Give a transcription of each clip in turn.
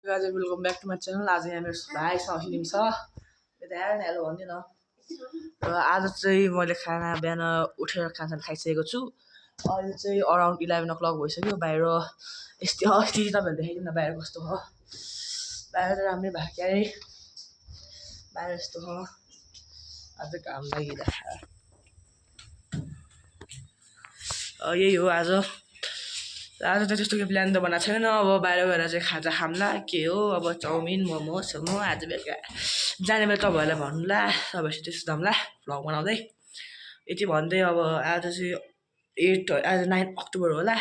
Guys, welcome back to my channel. आज यहाँ मेरो भाइ ससिनी छ यता हेर न हेलो भन्दिन र आज चाहिँ मैले खाना बिहान उठेर खाना खाइसकेको छु अहिले चाहिँ अराउन्ड 11 o'clock भइसक्यो बाहिर यस्तै अस्ति तपाईहरुले देखाइदिनु बाहिर कस्तो हो बाहिर त राम्रै भएको क्यारे बाहिर यस्तो हो आज काम लागिरहेको यही हो आज त त्यस्तो के प्लान त बनाएको छैन अब बाहिर गएर चाहिँ खाजा खाम्ला के हो अब चाउमिन मोमो सोमो आज बेलुका जाने बेला तपाईहरुलाई भन्नुला सबैसित त्यस्तो जाम्ला भ्लग बनाउँदै यति भन्दै अब आज चाहिँ 9 अक्टोबर होला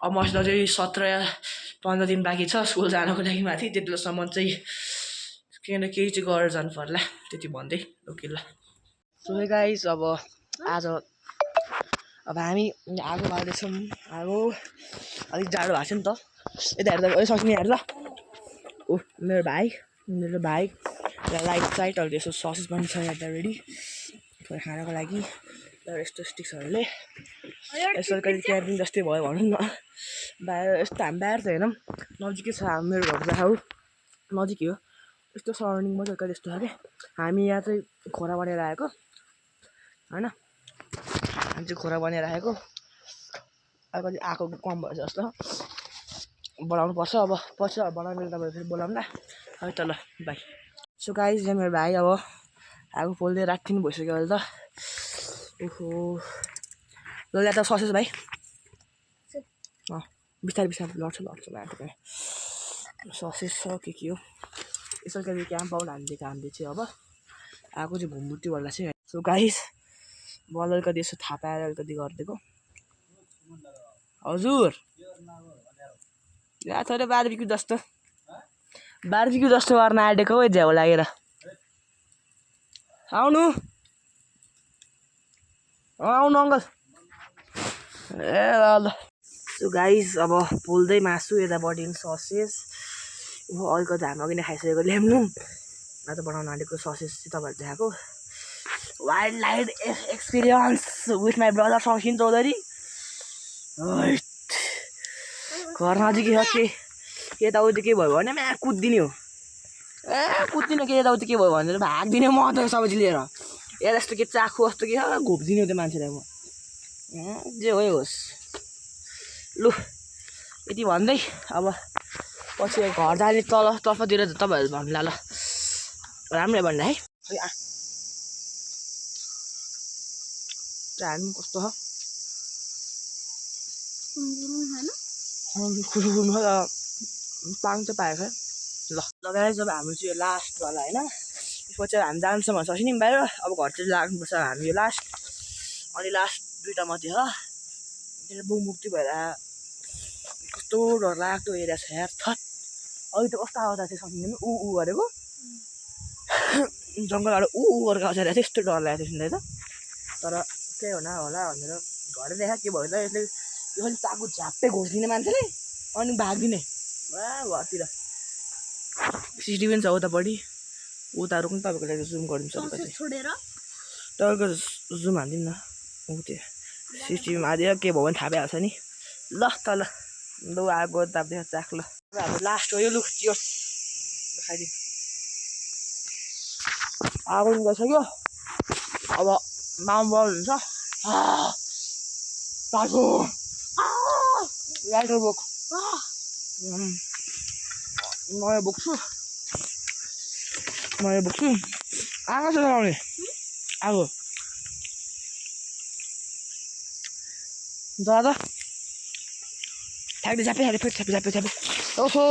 अब मसित चाहिँ 17 या 15 दिन बाँकी छ स्कुल जानको लागि माथि त्यतिसम्म चाहिँ केही न केही चाहिँ गरेर जानु पर्ला त्यति भन्दै ओके ल सो हे गाइस अब आज अब हामी आगो बाल्दैछौँ आगो अलिक जाडो भएको छ नि त यता हेर्दा सक्ने हेर्दा ओ मेरो भाइ लाइट साइटहरू यसो ससेस पनि छ यता रेडी खानाको लागि यस्तो स्टिक्सहरूले यसो अलिकति क्याम्पिङ जस्तै भयो भनौँ न बाहिर यस्तो हामी बाहिर त हेर्नौँ नजिकै छ मेरो घर चाहिँ नजिकै हो यस्तो सराउन्डिङमा चाहिँ कहिले यस्तो छ क्या हामी यहाँ चाहिँ खोला बनेर आएको होइन हामी चाहिँ खोला बनेर आएको अलिकति आएको कम भएछ जस्तो बनाउनु पर्छ अब पछि बनाउने बेला तपाईँहरू फेरि बोलाउँला है त ल बाई सो गाइस यहाँ मेरो भाइ अब आगो पोल्दै राखिदिनु भइसक्यो अहिले त ओहो ल यहाँ त ससेस भाइ बिस्तारै बिस्तारै लड्छ ससेस छ के हो यसो कहिले क्याम्प आउनु हामीले चाहिँ अब आगो चाहिँ भुमबुट्टी गर्दा चाहिँ सो गाइस बल अलिकति यसो थापाएर अलिकति गरिदिएको हजुर या थोरै बारबिक्यू जस्तो गर्न आँटेको हो झ्याउ लागेर आउनु अङ्कल ए ल सो गाइस अब पोल्दै मासु यतापट्टि ससेस अलिकति हामी अघि नै खाइसकेको ल्याम्लुम आज बनाउन आँटेको ससेस चाहिँ तपाईँहरू देखाएको wild life experience with my brother Sasin Chaudhary घर नजिकै छ के यताउति के भयो भने म्या कुद्दिने हो कुद्दिनँ के यताउति के भयो भनेर भागिदिने म त सबै लिएर यहाँ यस्तो के चाखु जस्तो के घोप्दिने हो त्यो मान्छेलाई म जे होस् लु यति भन्दै अब पछि घर जाने तर्फतिर तपाईँहरू भन्नुला ल राम्रै भन्नु है हामी कस्तो छ पाङ चाहिँ पाएको ल लगाएर जब हाम्रो चाहिँ यो लास्टवाला होइन पछि हामी जान्छौँ भन्छ नि बाहिर अब घर चाहिँ लाग्नुपर्छ हामी यो लास्ट अनि लास्ट दुईवटा मात्रै हो त्यसले बुङमुक्ति भएर कस्तो डर लाग्दो एरिया छ यार थट अघि त कस्तो आउँदा चाहिँ सकिँदैन ऊ गरेको जङ्गलबाट ऊ गरेको आउँछ त्यस्तो डर लागेको थियो सुन्दै त तर केही होला भनेर घरै देखा के भयो त यसले यो खालि चाकु झ्याप्पै घोसिदिने मान्छेले अनि भागिदिने घरतिर सिसिटिभी पनि छ उतापट्टि उताहरू पनि तपाईँको लागि जुम गरिदिन्छ तपाईँको जुम हालिदिनु न ऊ त्यो सिसिटिभीमा हालिदिएर के भयो भने थाहा पाइहाल्छ नि ल त ल लु आगो ताप्दै चाख ल हाम्रो लास्ट हो यो लु त्यो खाइदिनु आगो नि गइसक्यो अब माम बल हुन्छ तातो लाइटर बोक नयाँ बोक्छु आगो छ लगाउने आगो दादा ठ्याक्दै झापे ओहो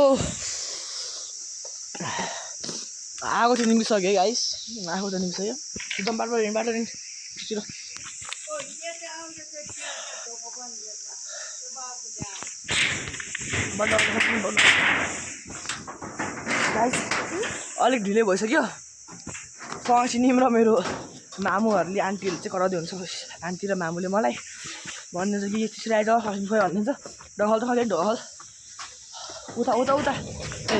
आगो चाहिँ निमिसक्यो गाइस आगो त निमिसक्यो एकदम बाटो छिटो गाइस अलिक ढिलै भइसक्यो ससिनी र मेरो मामुहरूले आन्टीहरूले चाहिँ कराउँदै हुन्छ आन्टी र मामुले मलाई भनिदिन्छ कि त्यसरी आइज ससिनी खोइ भनिदिन्छ ढहल त खालि ढहल उता ए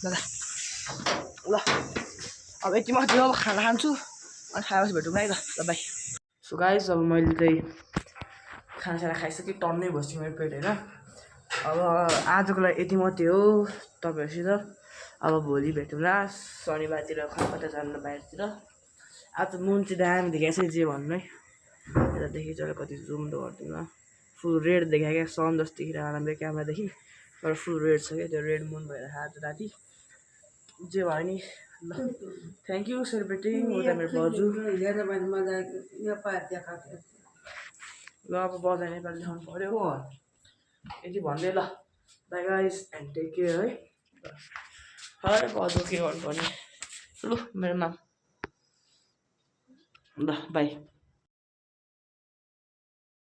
दादा ल अब यति मात्रै अब खाना खान्छु अनि खाएपछि भेटौँ है ल बाई सो गाइस अब मैले चाहिँ खानासाना खाइसकेँ टन्नै भइसक्यो मेरो पेट होइन अब आजको लागि यति मात्रै हो तपाईँहरूसित अब भोलि भेटौँला शनिबारतिर कता जानु बाहिरतिर आज मुन चाहिँ दामी देखाएको छ जे भन्नु है यतादेखि चाहिँ कति जुम त गर्दिनँ फुल रेड देखायो क्या सन जस्तो देखिरहेको राम्रो क्यामेरादेखि तर फुल रेड छ क्या त्यो रेड मुन भएर आज राति जे भयो नि ल थ्याङ्क यू सेलिब्रेटिङ उता मेरो बजु ल अब बजाइ नेपाली देखाउनु पऱ्यो यति भन्दै ल bye guys and take care है हर बजु के गर्नु पर्ने लु मेरो नाम ल बाई